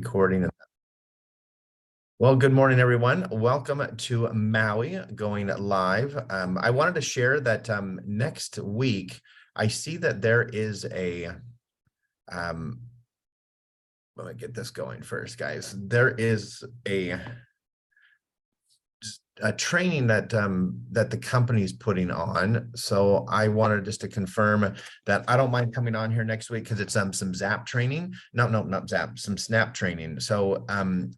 Recording. Well, good morning, everyone. Welcome to Maui going live. I wanted to share that next week, I see that there is let me get this going first, guys. There is a training that that the company's putting on. So I wanted just to confirm that I don't mind coming on here next week because it's some Zap training. No, not Zap, some Snap training. So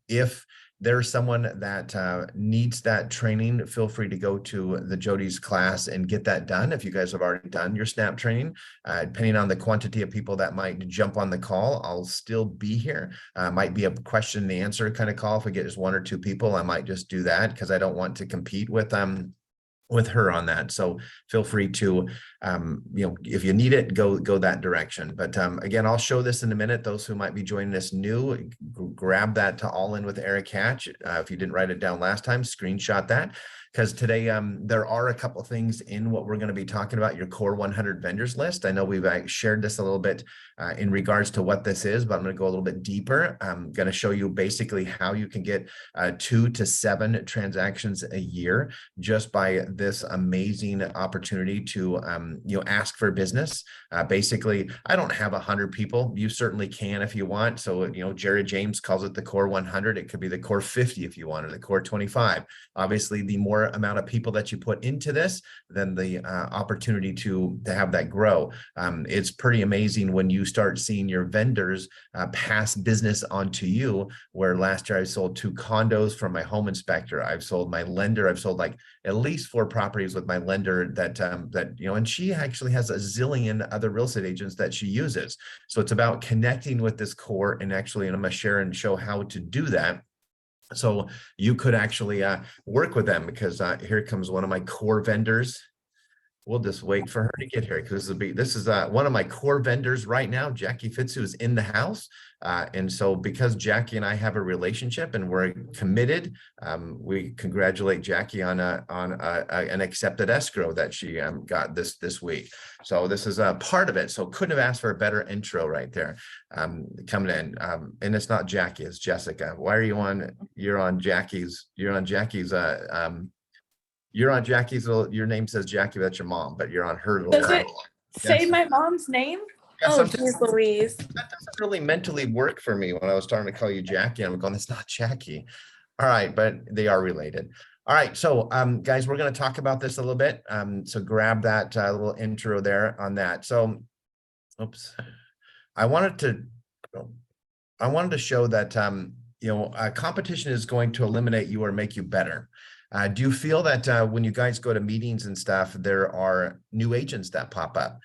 if there's someone that needs that training, feel free to go to the Jody's class and get that done. If you guys have already done your Snap training, depending on the quantity of people that might jump on the call, I'll still be here. Might be a question and answer kind of call. If we get just one or two people, I might just do that because I don't want to compete with her on that. So feel free to, if you need it, go that direction. But again, I'll show this in a minute. Those who might be joining us new, grab that to All In with Eric Hatch. If you didn't write it down last time, screenshot that. Because today there are a couple of things in what we're going to be talking about, your core 100 vendors list. I know we've shared this a little bit in regards to what this is, but I'm going to go a little bit deeper. I'm going to show you basically how you can get 2 to 7 transactions a year just by this amazing opportunity to ask for business. Basically, I don't have 100 people. You certainly can if you want. So Jared James calls it the core 100. It could be the core 50 if you want, or the core 25. Obviously, the more amount of people that you put into this, then the opportunity to have that grow. It's pretty amazing when you start seeing your vendors pass business onto you, where last year I sold 2 condos from my home inspector. I've sold my lender. I've sold like at least 4 properties with my lender that and she actually has a zillion other real estate agents that she uses. So it's about connecting with this core, and actually, and I'm going to share and show how to do that. So you could actually work with them, because here comes one of my core vendors. We'll just wait for her to get here, because this is one of my core vendors right now. Jackie Fitzu is in the house. And so because Jackie and I have a relationship and we're committed, we congratulate Jackie on an accepted escrow that she got this week. So this is a part of it. So couldn't have asked for a better intro right there coming in. And it's not Jackie, it's Jessica. Why are you on? You're on Jackie's. Your name says Jackie, that's your mom, but you're on her little. Does it say my mom's name? Yeah, oh, geez Louise. That doesn't really mentally work for me when I was starting to call you Jackie. I'm going, it's not Jackie. All right, but they are related. All right, so guys, we're going to talk about this a little bit. So grab that little intro there on that. So, oops, I wanted to show that competition is going to eliminate you or make you better. Do you feel that when you guys go to meetings and stuff, there are new agents that pop up?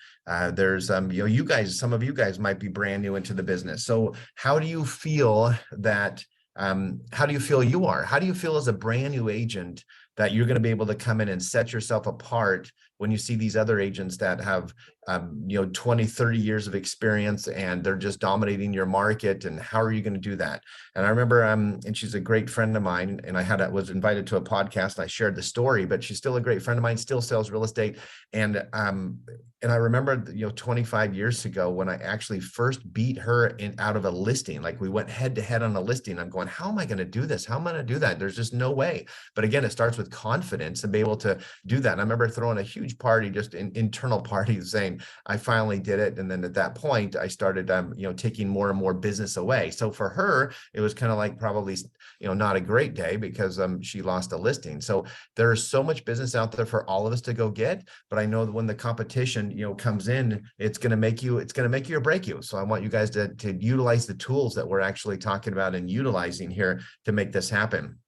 There's you guys, some of you guys might be brand new into the business. So how do you feel that? How do you feel you are? How do you feel as a brand new agent that you're going to be able to come in and set yourself apart when you see these other agents that have 20, 30 years of experience and they're just dominating your market? And how are you going to do that? And I remember, and she's a great friend of mine, and was invited to a podcast and I shared the story, but she's still a great friend of mine, still sells real estate. And I remember, 25 years ago when I actually first beat her out of a listing, like we went head to head on a listing. I'm going, how am I going to do this? How am I going to do that? There's just no way. But again, it starts with confidence and be able to do that. And I remember throwing a huge party, just an internal party, saying I finally did it. And then at that point, I started, taking more and more business away. So for her, it was kind of like probably, not a great day, because she lost a listing. So there's so much business out there for all of us to go get. But I know that when the competition, comes in, it's going to make you or break you. So I want you guys to utilize the tools that we're actually talking about and utilizing here to make this happen.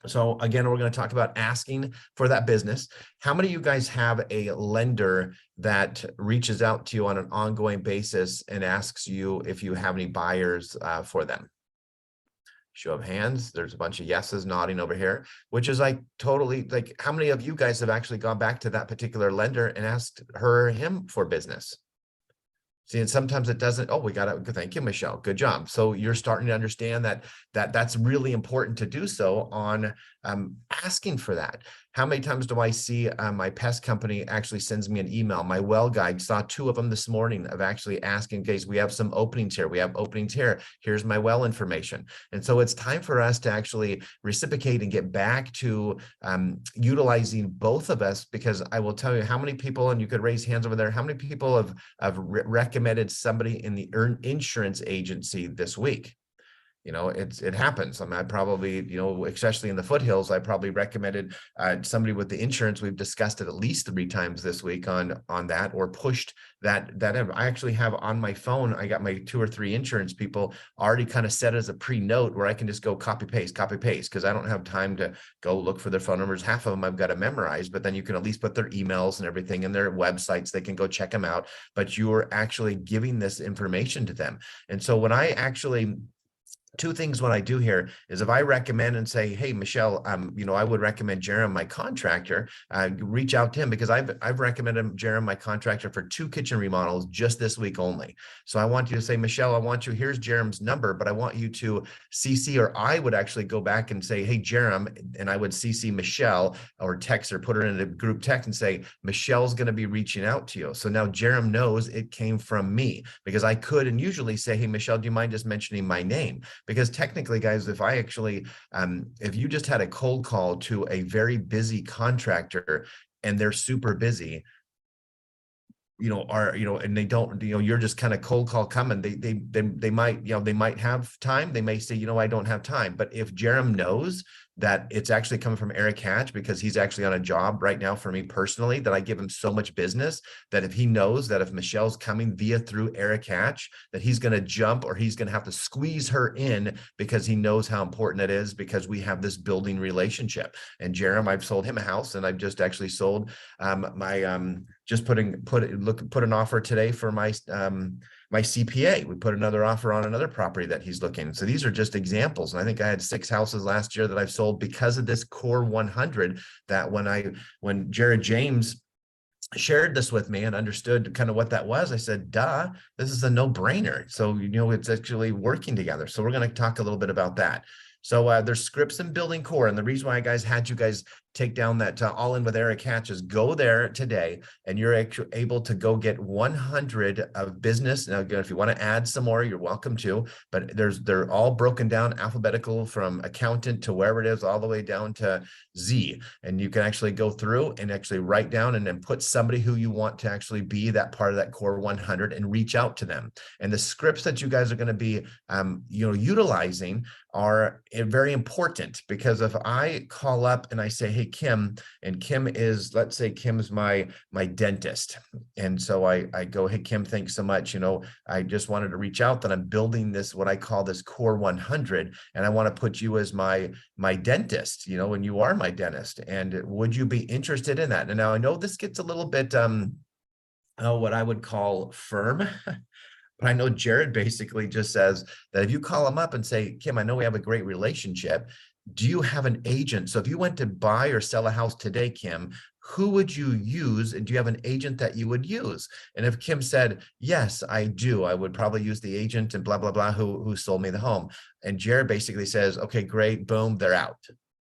So again, we're going to talk about asking for that business. How many of you guys have a lender that reaches out to you on an ongoing basis and asks you if you have any buyers for them? Show of hands. There's a bunch of yeses nodding over here, which is like totally like, how many of you guys have actually gone back to that particular lender and asked her or him for business? See, and sometimes it doesn't. Oh, we got to thank you, Michelle. Good job. So you're starting to understand that's really important to do so on asking for that. How many times do I see my pest company actually sends me an email? My well guide, saw 2 of them this morning, of actually asking, guys, we have some openings here. We have openings here. Here's my well information. And so it's time for us to actually reciprocate and get back to utilizing both of us, because I will tell you how many people, and you could raise hands over there, how many people have recommended somebody in the insurance agency this week. You know, it happens. I mean, I probably, you know, especially in the foothills, I probably recommended somebody with the insurance. We've discussed it at least 3 times this week on that, or pushed that. I actually have on my phone, I got my 2 or 3 insurance people already kind of set as a pre-note where I can just go copy paste, because I don't have time to go look for their phone numbers. Half of them I've got to memorize, but then you can at least put their emails and everything in their websites. They can go check them out, but you're actually giving this information to them. And so when I actually 2 things what I do here is, if I recommend and say, hey, Michelle, you know, I would recommend Jerem, my contractor, reach out to him, because I've recommended Jerem, my contractor, for 2 kitchen remodels just this week only. So I want you to say, Michelle, I want you, here's Jerem's number, but I want you to CC, or I would actually go back and say, hey, Jerem, and I would CC Michelle, or text, or put her in a group text and say, Michelle's going to be reaching out to you. So now Jerem knows it came from me, because I could and usually say, hey, Michelle, do you mind just mentioning my name? Because technically, guys, if I actually, if you just had a cold call to a very busy contractor and they're super busy, you know, and they don't, you know, you're just kind of cold call coming, they might, you know, they might have time. They may say, you know, I don't have time. But if Jerem knows that it's actually coming from Eric Hatch, because he's actually on a job right now for me personally, that I give him so much business, that if he knows that if Michelle's coming through Eric Hatch, that he's going to jump, or he's going to have to squeeze her in, because he knows how important it is, because we have this building relationship. And Jerem, I've sold him a house, and I've just actually sold just put an offer today for my my CPA. We put another offer on another property that he's looking. So these are just examples. And I think I had 6 houses last year that I've sold because of this core 100, that when Jared James shared this with me and understood kind of what that was, I said, duh, this is a no-brainer. So, you know, it's actually working together. So we're going to talk a little bit about that. So there's scripts and building core. And the reason why I had you guys take down that All In with Eric Hatch is, go there today and you're actually able to go get 100 of business. Now, again, if you want to add some more, you're welcome to, but they're all broken down alphabetical from accountant to wherever it is, all the way down to Z. And you can actually go through and actually write down and then put somebody who you want to actually be that part of that core 100 and reach out to them. And the scripts that you guys are going to be, you know, utilizing are very important, because if I call up and I say, hey, Kim, and Kim is, let's say Kim's my dentist. And so I go, hey, Kim, thanks so much. You know, I just wanted to reach out that I'm building this, what I call this core 100, and I want to put you as my dentist, you know, and you are my dentist. And would you be interested in that? And now I know this gets a little bit, what I would call firm. But I know Jared basically just says that if you call him up and say, Kim, I know we have a great relationship, do you have an agent? So if you went to buy or sell a house today, Kim, who would you use? And do you have an agent that you would use? And if Kim said, yes, I do, I would probably use the agent and blah, blah, blah, who sold me the home. And Jared basically says, okay, great, boom, they're out.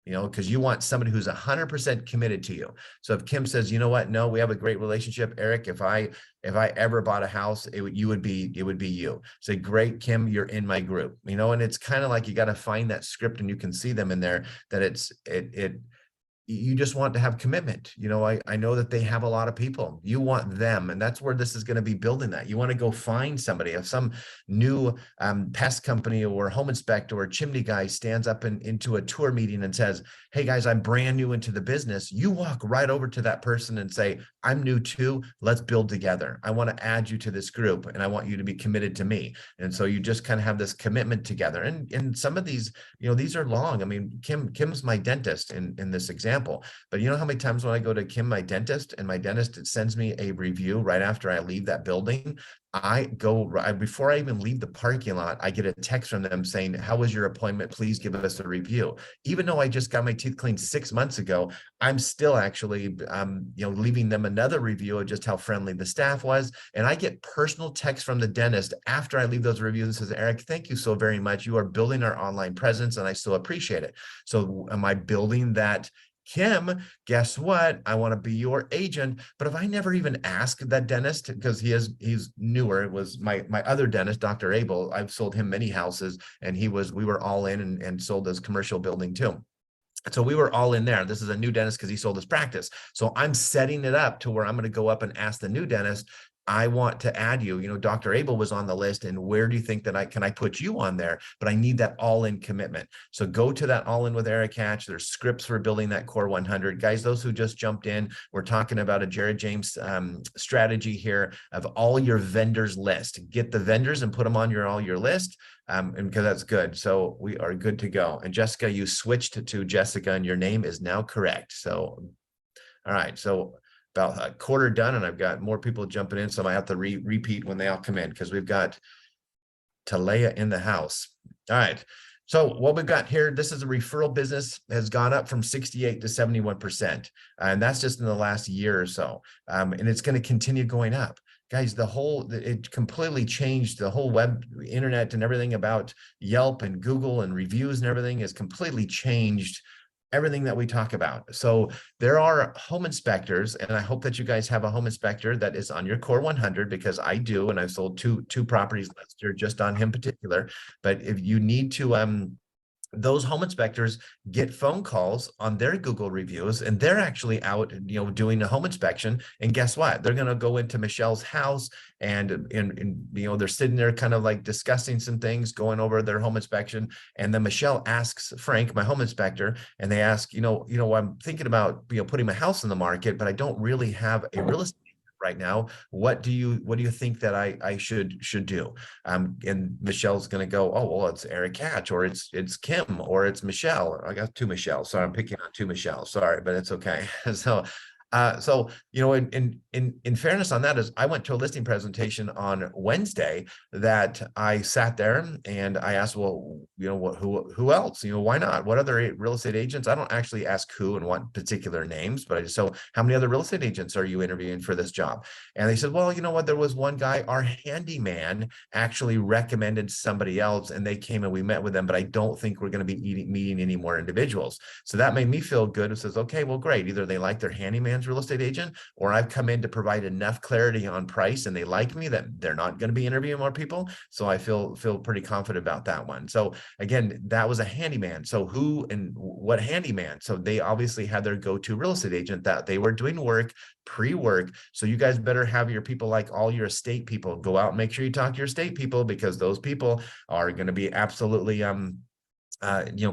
You know, because you want somebody who's 100% committed to you. So if Kim says, you know what, no, we have a great relationship, Eric, if I ever bought a house, it would be you. Say, great, Kim, you're in my group. You know, and it's kind of like, you got to find that script, and you can see them in there, that you just want to have commitment. You know, I know that they have a lot of people. You want them, and that's where this is going to be building that. You want to go find somebody. If some new pest company or home inspector or chimney guy stands up into a tour meeting and says, hey guys, I'm brand new into the business, you walk right over to that person and say, I'm new too, let's build together. I want to add you to this group, and I want you to be committed to me. And so you just kind of have this commitment together. And some of these, you know, these are long. I mean, Kim's my dentist in this example. example, but you know how many times when I go to Kim, my dentist, and my dentist sends me a review right after I leave that building, before I even leave the parking lot, I get a text from them saying, how was your appointment? Please give us a review. Even though I just got my teeth cleaned 6 months ago, I'm still actually, leaving them another review of just how friendly the staff was. And I get personal texts from the dentist after I leave those reviews and says, Eric, thank you so very much. You are building our online presence and I so appreciate it. So am I building that? Kim, guess what? I want to be your agent. But if I never even ask that dentist, because he's newer, it was my other dentist, Dr. Abel. I've sold him many houses, and we were all in and sold this commercial building too. So we were all in there. This is a new dentist because he sold his practice. So I'm setting it up to where I'm going to go up and ask the new dentist, I want to add you. Dr. Abel was on the list, and where do you think that I put you on there? But I need that all-in commitment. So go to that all-in with Eric Hatch. There's scripts for building that core 100. Guys, those who just jumped in, we're talking about a Jared James strategy here of all your vendors list. Get the vendors and put them on all your list. And because that's good. So we are good to go. And Jessica, you switched to Jessica and your name is now correct. So, all right. So about a quarter done, and I've got more people jumping in. So I might have to repeat when they all come in because we've got Talea in the house. All right. So what we've got here, this is a referral business, has gone up from 68 to 71%. And that's just in the last year or so. And it's going to continue going up. Guys, it completely changed the whole internet and everything about Yelp and Google and reviews and everything has completely changed everything that we talk about. So there are home inspectors, and I hope that you guys have a home inspector that is on your core 100, because I do, and I've sold two properties last year just on him particular. But if you need to, those home inspectors get phone calls on their Google reviews, and they're actually out, doing a home inspection. And guess what? They're going to go into Michelle's house and they're sitting there kind of like discussing some things, going over their home inspection. And then Michelle asks Frank, my home inspector, and they ask, I'm thinking about, putting my house in the market, but I don't really have a real estate right now. What do you think that I should do? And Michelle's going to go, oh, well, it's Eric Hatch, or it's Kim, or it's Michelle. I got two Michelle. So I'm picking on two Michelle. Sorry, but it's okay. So in fairness on that, is I went to a listing presentation on Wednesday that I sat there and I asked, well, who else? Why not? What other real estate agents? I don't actually ask who and what particular names, but so how many other real estate agents are you interviewing for this job? And they said, well, you know what? There was one guy, our handyman actually recommended somebody else, and they came and we met with them, but I don't think we're going to be meeting any more individuals. So that made me feel good. It says, okay, well, great. Either they like their handyman real estate agent, or I've come in to provide enough clarity on price and they like me that they're not going to be interviewing more people. So I feel pretty confident about that one. So again, that was a handyman. So who and what handyman? So they obviously had their go-to real estate agent that they were doing work, pre-work. So you guys better have your people, like all your estate people, go out and make sure you talk to your estate people, because those people are going to be absolutely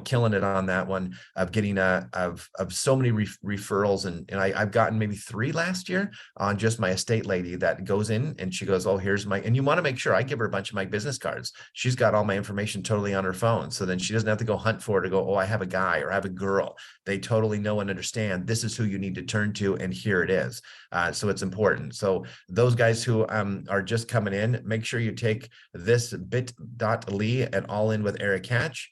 killing it on that one of getting of so many referrals. And I've gotten maybe 3 last year on just my estate lady that goes in and she goes, oh, here's and you want to make sure I give her a bunch of my business cards. She's got all my information totally on her phone. So then she doesn't have to go hunt for it or go, oh, I have a guy or I have a girl. They totally know and understand this is who you need to turn to. And here it is. So it's important. So those guys who are just coming in, make sure you take this bit.ly and all in with Eric Hatch.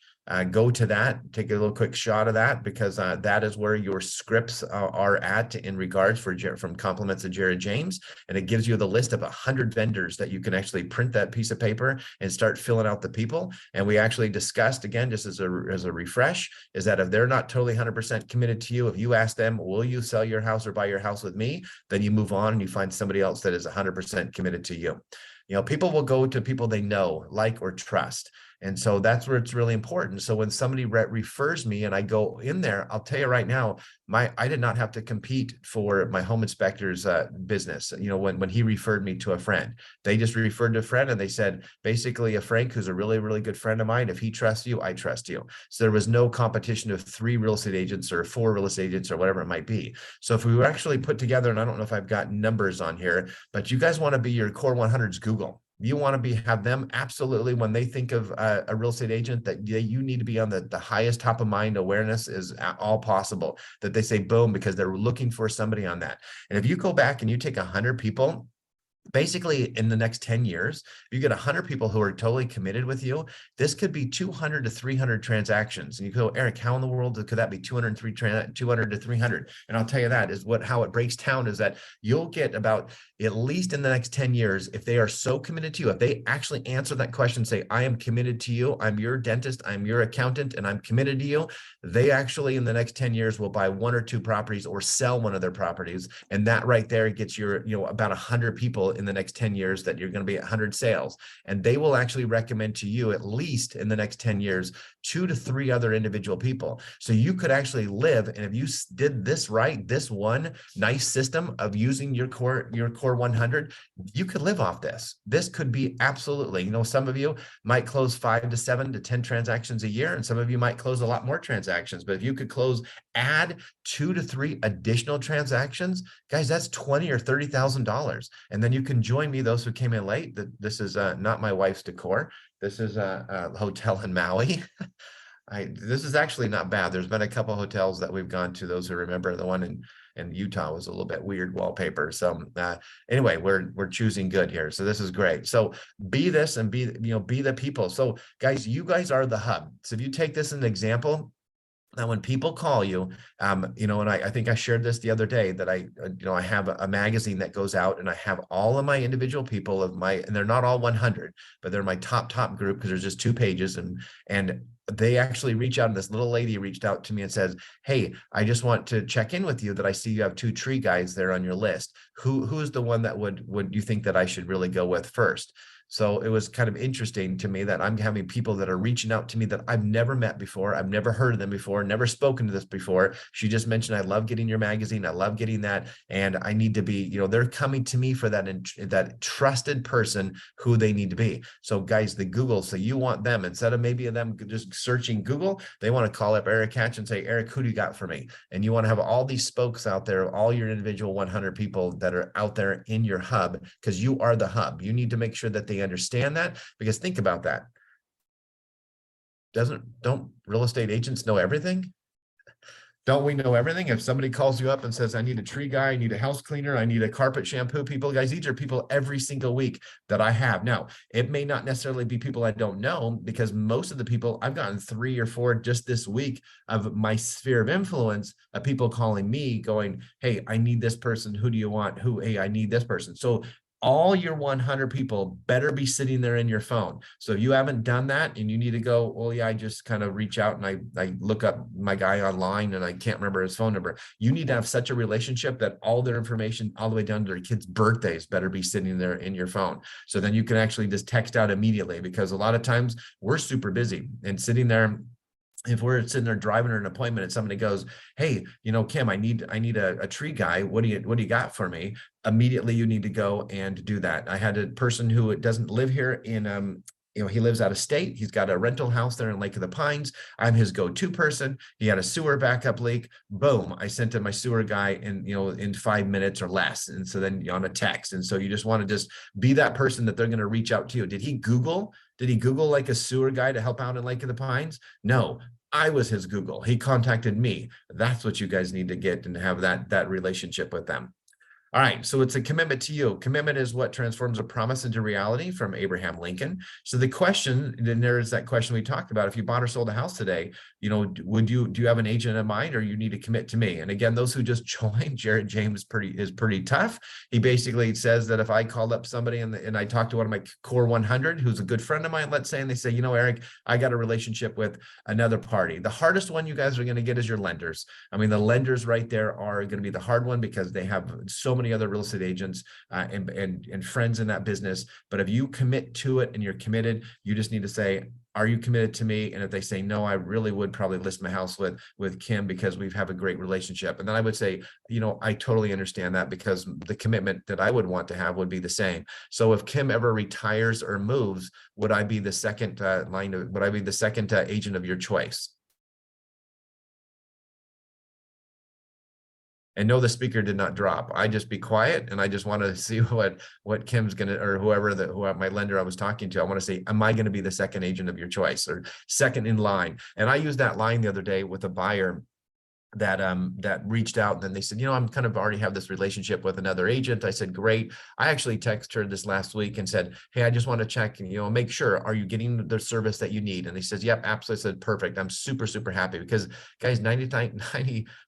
Go to that, take a little quick shot of that, because that is where your scripts are at in regards from compliments of Jared James. And it gives you the list of 100 vendors that you can actually print that piece of paper and start filling out the people. And we actually discussed, again, just as a refresh, is that if they're not totally 100% committed to you, if you ask them, will you sell your house or buy your house with me? Then you move on and you find somebody else that is 100% committed to you. People will go to people they know, like, or trust. And so that's where it's really important. So when somebody refers me and I go in there, I'll tell you right now, I did not have to compete for my home inspector's business. When he referred me to a friend, they just referred to a friend and they said, basically, a Frank, who's a really, really good friend of mine, if he trusts you, I trust you. So there was no competition of 3 real estate agents or 4 real estate agents or whatever it might be. So if we were actually put together, and I don't know if I've got numbers on here, but you guys want to be your core 100's Google. You want to have them absolutely, when they think of a real estate agent, that you need to be on the highest top of mind awareness is all possible, that they say boom, because they're looking for somebody on that. And if you go back and you take 100 people, basically in the next 10 years, you get 100 people who are totally committed with you. This could be 200 to 300 transactions. And you go, Eric, how in the world could that be 200 to 300? And I'll tell you that is how it breaks down, is that you'll get about, at least in the next 10 years, if they are so committed to you, if they actually answer that question, say, I am committed to you, I'm your dentist, I'm your accountant, and I'm committed to you, they actually in the next 10 years will buy 1 or 2 properties or sell one of their properties. And that right there gets your, about 100 people in the next 10 years that you're going to be at 100 sales. And they will actually recommend to you, at least in the next 10 years, 2 to 3 other individual people. So you could actually live, and if you did this right, this one nice system of using your core 100, you could live off this. This could be absolutely, some of you might close 5 to 7 to 10 transactions a year, and some of you might close a lot more transactions. But if you could add 2 to 3 additional transactions, guys, that's $20,000 or $30,000. And then you can join me, those who came in late. This is not my wife's decor. This is a hotel in Maui. This is actually not bad. There's been a couple of hotels that we've gone to. Those who remember, the one in Utah was a little bit weird wallpaper. So anyway, we're choosing good here. So this is great. So be this and be the people. So guys, you guys are the hub. So if you take this as an example, now, when people call you, and I think I shared this the other day, that I have a magazine that goes out, and I have all of my individual people and they're not all 100, but they're my top group, because there's just 2 pages, and they actually reach out, and this little lady reached out to me and says, hey, I just want to check in with you, that I see you have 2 tree guys there on your list. Who's the one that would you think that I should really go with first? So it was kind of interesting to me that I'm having people that are reaching out to me that I've never met before. I've never heard of them before, never spoken to this before. She just mentioned, I love getting your magazine. I love getting that. And I need to be, they're coming to me for that trusted person who they need to be. So guys, the Google, so you want them, instead of maybe them just searching Google, they want to call up Eric Hatch and say, Eric, who do you got for me? And you want to have all these spokes out there, all your individual 100 people that are out there in your hub, because you are the hub. You need to make sure that they understand that, because think about that. Don't real estate agents know everything? Don't we know everything? If somebody calls you up and says, I need a tree guy, I need a house cleaner, I need a carpet shampoo people, guys, these are people every single week that I have. Now, it may not necessarily be people I don't know, because most of the people, I've gotten 3 or 4 just this week of my sphere of influence of people calling me going, hey, I need this person. Who do you want? Hey, I need this person. So all your 100 people better be sitting there in your phone. So if you haven't done that and you need to go, well, yeah, I just kind of reach out and I look up my guy online and I can't remember his phone number. You need to have such a relationship that all their information, all the way down to their kids' birthdays, better be sitting there in your phone. So then you can actually just text out immediately, because a lot of times we're super busy and sitting there. If we're sitting there driving to an appointment and somebody goes, hey, Kim, I need a tree guy. What do you got for me? Immediately you need to go and do that. I had a person who doesn't live here in, he lives out of state. He's got a rental house there in Lake of the Pines. I'm his go-to person. He had a sewer backup leak. Boom. I sent him my sewer guy in 5 minutes or less. And so then on a text. And so you just want to just be that person that they're going to reach out to you. Did he Google like a sewer guy to help out in Lake of the Pines? No. I was his Google. He contacted me. That's what you guys need to get and have that relationship with them. All right, so it's a commitment to you. Commitment is what transforms a promise into reality, from Abraham Lincoln. So the question, then there's that question we talked about. If you bought or sold a house today, do you have an agent in mind, or you need to commit to me? And again, those who just joined, Jared James is pretty tough. He basically says that if I called up somebody and I talked to one of my core 100, who's a good friend of mine, let's say, and they say, Eric, I got a relationship with another party. The hardest one you guys are going to get is your lenders. I mean, the lenders right there are going to be the hard one, because they have so many other real estate agents and friends in that business. But if you commit to it and you're committed, you just need to say, are you committed to me? And if they say no, I really would probably list my house with Kim, because we have a great relationship. And then I would say, I totally understand that, because the commitment that I would want to have would be the same. So if Kim ever retires or moves, would I be the second agent of your choice? And no, the speaker did not drop. I just be quiet, and I just want to see what Kim's gonna, or whoever my lender I was talking to. I want to say, am I going to be the second agent of your choice or second in line? And I used that line the other day with a buyer that reached out, and then they said, I'm kind of already have this relationship with another agent. I said, great. I actually texted her this last week and said, hey, I just want to check and make sure, are you getting the service that you need? And he says, yep, absolutely. I said, perfect. I'm super, super happy, because guys, 90,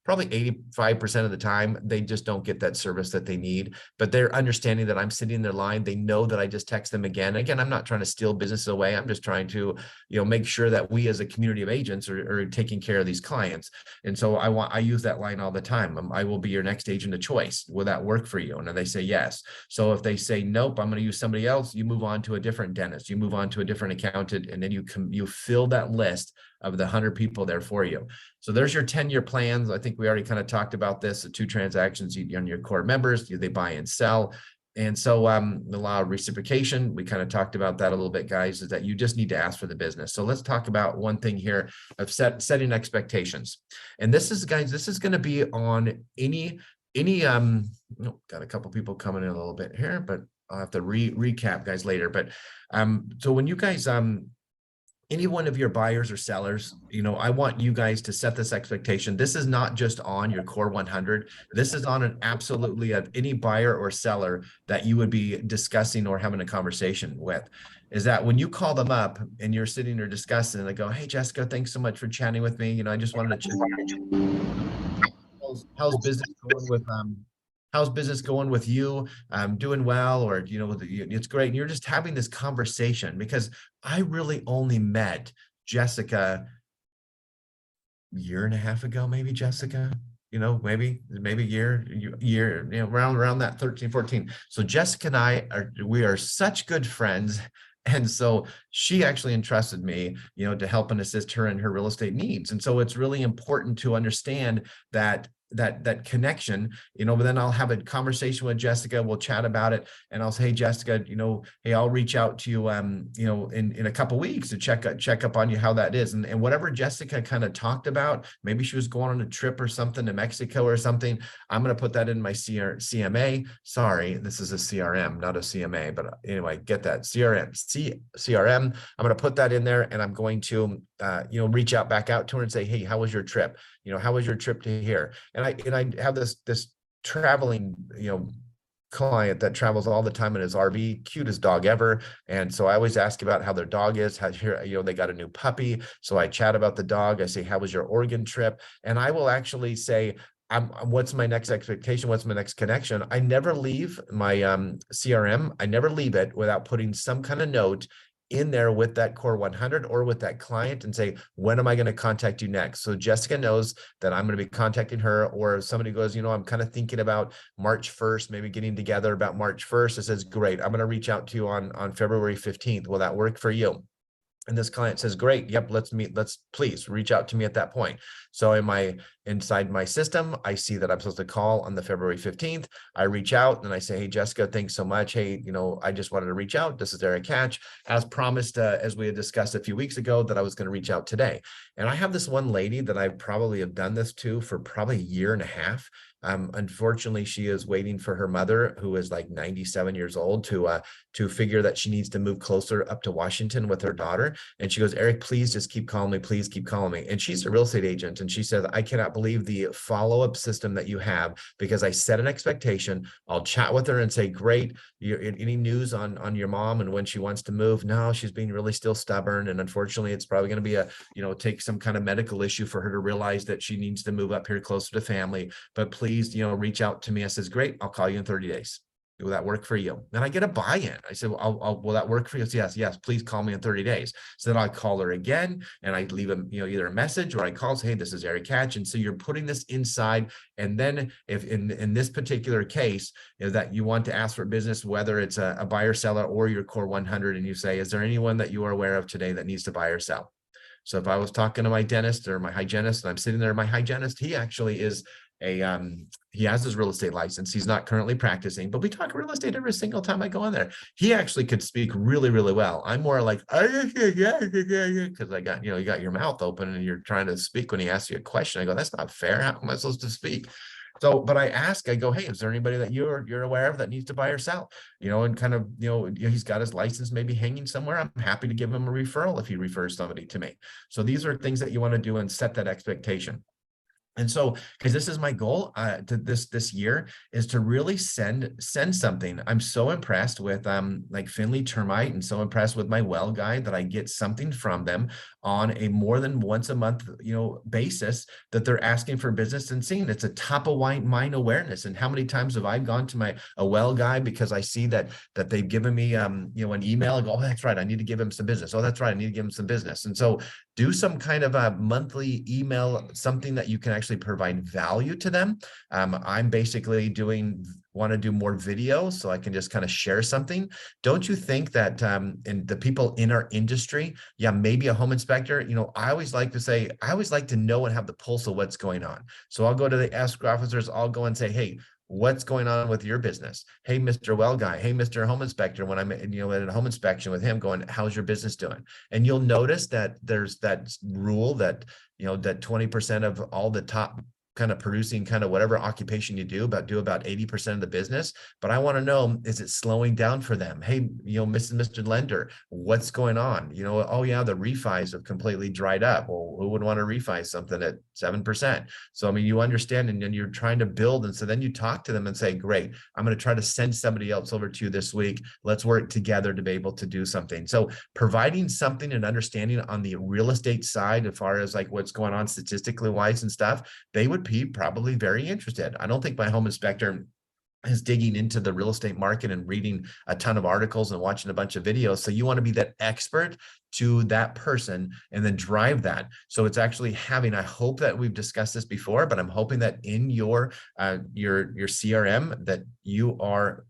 probably 85% of the time, they just don't get that service that they need, but they're understanding that I'm sitting in their line. They know that I just text them again. Again, I'm not trying to steal business away. I'm just trying to, make sure that we as a community of agents are taking care of these clients. And so I use that line all the time. I will be your next agent of choice. Will that work for you? And then they say yes. So if they say nope, I'm going to use somebody else, you move on to a different dentist, you move on to a different accountant, and then you fill that list of the 100 people there for you. So there's your 10-year plans. I think we already kind of talked about this. The 2 transactions on your core members, they buy and sell. And so the law of reciprocation, we kind of talked about that a little bit, guys, is that you just need to ask for the business. So let's talk about one thing here of setting expectations. And this is, guys, this is going to be on any got a couple people coming in a little bit here, but I'll have to recap, guys, later. But so when you guys any one of your buyers or sellers, I want you guys to set this expectation. This is not just on your core 100. This is on an absolutely of any buyer or seller that you would be discussing or having a conversation with. Is that when you call them up and you're sitting or discussing, and they go, hey, Jessica, thanks so much for chatting with me. I just wanted to check. How's business going with how's business going with you? Doing well, or it's great. And you're just having this conversation, because I really only met Jessica a year and a half ago, maybe, Jessica, maybe year, around that 13, 14. So Jessica and we are such good friends. And so she actually entrusted me, to help and assist her in her real estate needs. And so it's really important to understand that connection, but then I'll have a conversation with Jessica. We'll chat about it, and I'll say, hey, Jessica, hey, I'll reach out to you, in a couple of weeks to check up on you, how that is. And whatever Jessica kind of talked about, maybe she was going on a trip or something to Mexico or something. I'm going to put that in my CMA. Sorry, this is a CRM, not a CMA, but anyway, get that CRM. I'm going to put that in there, and I'm going to, reach back out to her and say, hey, how was your trip? How was your trip to here? And I have this traveling, client that travels all the time in his RV, cutest dog ever. And so I always ask about how their dog is, they got a new puppy. So I chat about the dog. I say, how was your Oregon trip? And I will actually say, what's my next expectation? What's my next connection? I never leave my CRM. I never leave it without putting some kind of note in there with that core 100 or with that client, and say, when am I going to contact you next? So Jessica knows that I'm going to be contacting her. Or if somebody goes, I'm kind of thinking about March 1st, maybe getting together about March 1st. It says, great, I'm going to reach out to you on February 15th. Will that work for you? And this client says, great, yep, let's meet. Let's please reach out to me at that point. So inside my system, I see that I'm supposed to call on the February 15th. I reach out and I say, hey, Jessica, thanks so much. Hey, I just wanted to reach out. This is Eric Hatch, as promised, as we had discussed a few weeks ago, that I was going to reach out today. And I have this one lady that I probably have done this to for probably a year and a half. Unfortunately, she is waiting for her mother, who is like 97 years old, to figure that she needs to move closer up to Washington with her daughter. And she goes, Eric, please just keep calling me. Please keep calling me. And she's a real estate agent. And she said, I cannot believe the follow-up system that you have, because I set an expectation. I'll chat with her and say, great, any news on your mom and when she wants to move? No, she's being really still stubborn. And unfortunately, it's probably going to be take some kind of medical issue for her to realize that she needs to move up here closer to family. But please, reach out to me. I says, great, I'll call you in 30 days. Will that work for you? Then I get a buy-in. I said, well, will that work for you? Says, yes, please call me in 30 days. So then I call her again, and I leave either a message, or I call, say, hey, this is Eric Hatch. And so you're putting this inside. And then if in this particular case, that you want to ask for business, whether it's a buyer seller or your core 100, and you say, is there anyone that you are aware of today that needs to buy or sell? So if I was talking to my dentist or my hygienist, and I'm sitting there, my hygienist, he actually is he has his real estate license. He's not currently practicing, but we talk real estate every single time I go in there. He actually could speak really, really well. I'm more like, because I got, you got your mouth open and you're trying to speak when he asks you a question. I go, that's not fair. How am I supposed to speak? So, but I go, hey, is there anybody that you're aware of that needs to buy or sell? And kind of, he's got his license maybe hanging somewhere. I'm happy to give him a referral if he refers somebody to me. So these are things that you want to do and set that expectation. And so, because this is my goal to this year, is to really send something. I'm so impressed with like Finley Termite, and so impressed with my well guy that I get something from them on a more than once a month basis, that they're asking for business and seeing. It's a top of mind awareness. And how many times have I gone to a well guy because I see that they've given me an email and go, oh, that's right, I need to give him some business. Oh, that's right, I need to give him some business. And so do some kind of a monthly email, something that you can actually provide value to them. I'm basically want to do more videos so I can just kind of share something. Don't you think that in the people in our industry, yeah, maybe a home inspector, I always like to say, I always like to know and have the pulse of what's going on. So I'll go to the escrow officers, I'll go and say, hey, what's going on with your business? Hey, Mr. Well guy. Hey, Mr. Home Inspector. When I'm, at a home inspection with him going, how's your business doing? And you'll notice that there's that rule that, that 20% of all the top kind of producing kind of whatever occupation you do about 80% of the business. But I want to know, is it slowing down for them? Hey, Mr. Lender, what's going on? Oh yeah, the refis have completely dried up. Well, who would want to refi something at 7%? So, I mean, you understand, and you're trying to build. And so then you talk to them and say, great, I'm going to try to send somebody else over to you this week. Let's work together to be able to do something. So providing something and understanding on the real estate side, as far as like what's going on statistically wise and stuff, they would be probably very interested. I don't think my home inspector is digging into the real estate market and reading a ton of articles and watching a bunch of videos. So you want to be that expert to that person and then drive that. So it's actually I hope that we've discussed this before, but I'm hoping that in your CRM that you are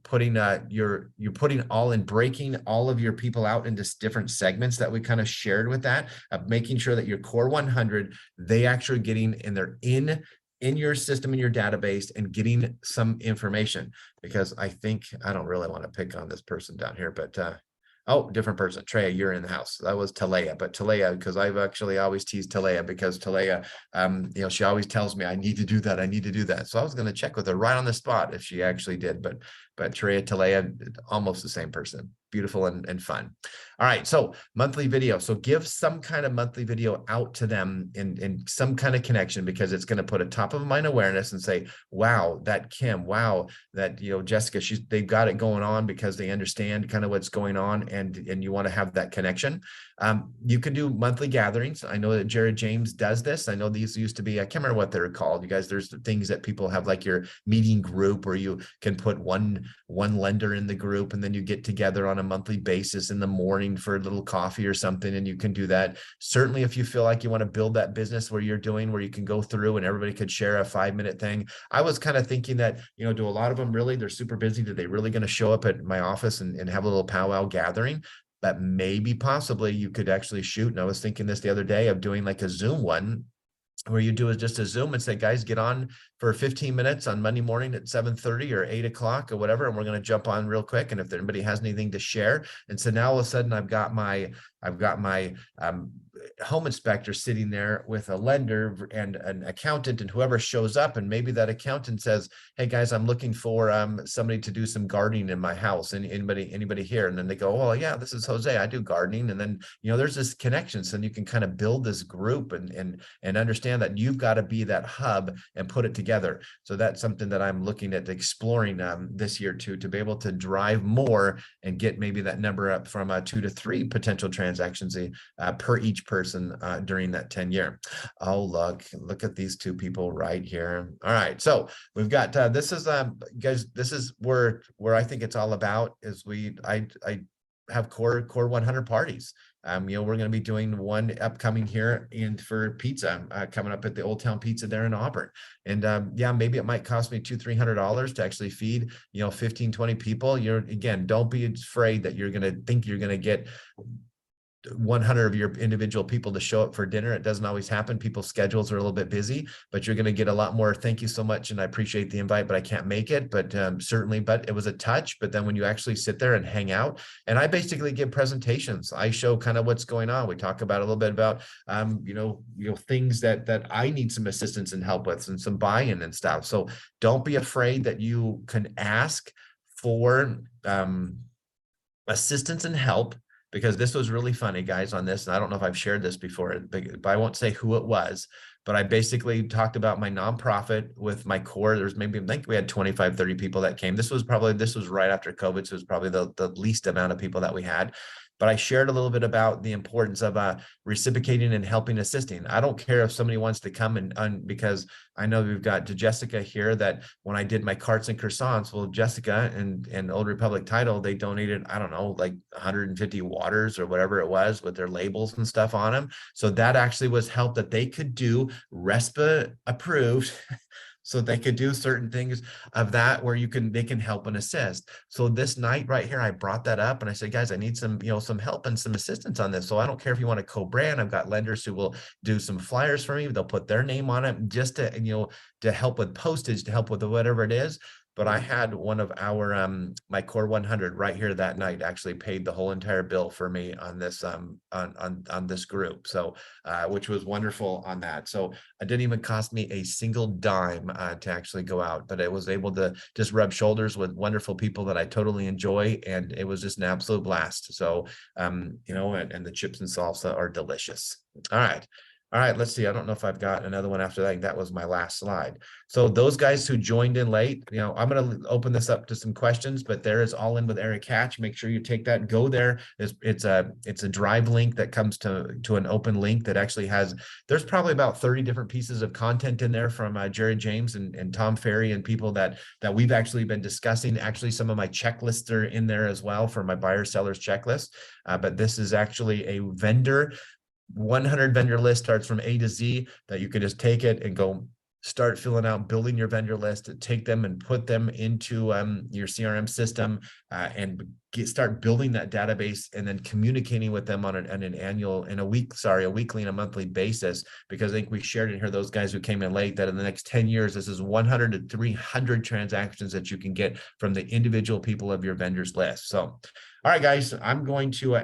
putting you're putting breaking all of your people out into different segments that we kind of shared with that, of making sure that your core 100, they actually getting and they're in your system, in your database, and getting some information. Because I don't really want to pick on this person down here, but oh, different person. Treya, you're in the house. That was Talea, but Talea, because I've actually always teased Talea, because Talea, she always tells me I need to do that. I need to do that. So I was going to check with her right on the spot if she actually did, but Treya, Talea, almost the same person. Beautiful and fun. All right. So monthly video. So give some kind of monthly video out to them in some kind of connection, because it's going to put a top of mind awareness and say, wow, that Kim, wow, that, Jessica, they've got it going on because they understand kind of what's going on, and you want to have that connection. You can do monthly gatherings. I know that Jared James does this. I know these used to be, I can't remember what they're called. You guys, there's things that people have, like your meeting group, where you can put one lender in the group, and then you get together on a monthly basis in the morning for a little coffee or something, and you can do that. Certainly, if you feel like you want to build that business where you can go through and everybody could share a 5-minute thing. I was kind of thinking that, do a lot of them really, they're super busy? Are they really going to show up at my office and have a little powwow gathering? But maybe possibly you could actually shoot. And I was thinking this the other day of doing like a Zoom one, where you do is just a Zoom and say, guys, get on for 15 minutes on Monday morning at 7:30 or 8 o'clock or whatever. And we're going to jump on real quick. And if anybody has anything to share. And so now all of a sudden I've got my home inspector sitting there with a lender and an accountant, and whoever shows up, and maybe that accountant says, hey guys, I'm looking for somebody to do some gardening in my house. And anybody here? And then they go, oh yeah, this is Jose, I do gardening. And then, there's this connection. So you can kind of build this group and understand that you've got to be that hub and put it together. So that's something that I'm looking at exploring this year too, to be able to drive more and get maybe that number up from 2 to 3 potential transactions per each person during that 10-year. Oh, look at these two people right here. All right, so we've got this is guys, this is where I think it's all about, is I have core 100 parties. We're going to be doing one upcoming here for pizza coming up at the Old Town Pizza there in Auburn. And yeah, maybe it might cost me $200-300 to actually feed 15-20 people. Again, don't be afraid that you're going to think you're going to get 100 of your individual people to show up for dinner. It doesn't always happen. People's schedules are a little bit busy, but you're going to get a lot more. Thank you so much. And I appreciate the invite, but I can't make it, but certainly, but it was a touch. But then when you actually sit there and hang out, and I basically give presentations, I show kind of what's going on. We talk about a little bit about, things that I need some assistance and help with, and some buy-in and stuff. So don't be afraid that you can ask for assistance and help, because this was really funny, guys, on this. And I don't know if I've shared this before, but I won't say who it was, but I basically talked about my nonprofit with my core. There's maybe, I think we had 25, 30 people that came. This was right after COVID. So it was probably the least amount of people that we had. But I shared a little bit about the importance of reciprocating and helping, assisting. I don't care if somebody wants to come and because I know we've got Jessica here, that when I did my carts and croissants, well, Jessica and Old Republic Title, they donated, I don't know, like 150 waters or whatever it was, with their labels and stuff on them. So that actually was help that they could do, RESPA approved. So they could do certain things of that where they can help and assist. So this night right here, I brought that up and I said, guys, I need some help and some assistance on this. So I don't care if you want to co-brand. I've got lenders who will do some flyers for me. They'll put their name on it just to help with postage, to help with whatever it is. But I had one of our my core 100 right here that night actually paid the whole entire bill for me on this on this group. So which was wonderful on that. So it didn't even cost me a single dime to actually go out, but I was able to just rub shoulders with wonderful people that I totally enjoy, and it was just an absolute blast. So and the chips and salsa are delicious. All right. All right, let's see. I don't know if I've got another one after that. That was my last slide. So those guys who joined in late, I'm going to open this up to some questions, but there is All In with Eric Hatch. Make sure you take that, go there. It's a drive link that comes to an open link that actually there's probably about 30 different pieces of content in there from Jerry James and Tom Ferry and people that we've actually been discussing. Actually, some of my checklists are in there as well for my buyer sellers checklist. But this is actually a 100 vendor list, starts from A to Z, that you can just take it and go start filling out, building your vendor list, and take them and put them into your CRM system and start building that database, and then communicating with them on a weekly and a monthly basis. Because I think we shared in here, those guys who came in late, that in the next 10 years, this is 100 to 300 transactions that you can get from the individual people of your vendors list. So all right, guys, I'm going to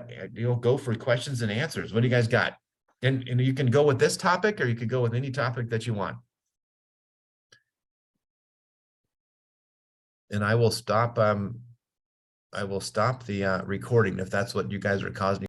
go for questions and answers. What do you guys got? And you can go with this topic, or you could go with any topic that you want. And I will stop the recording if that's what you guys are causing.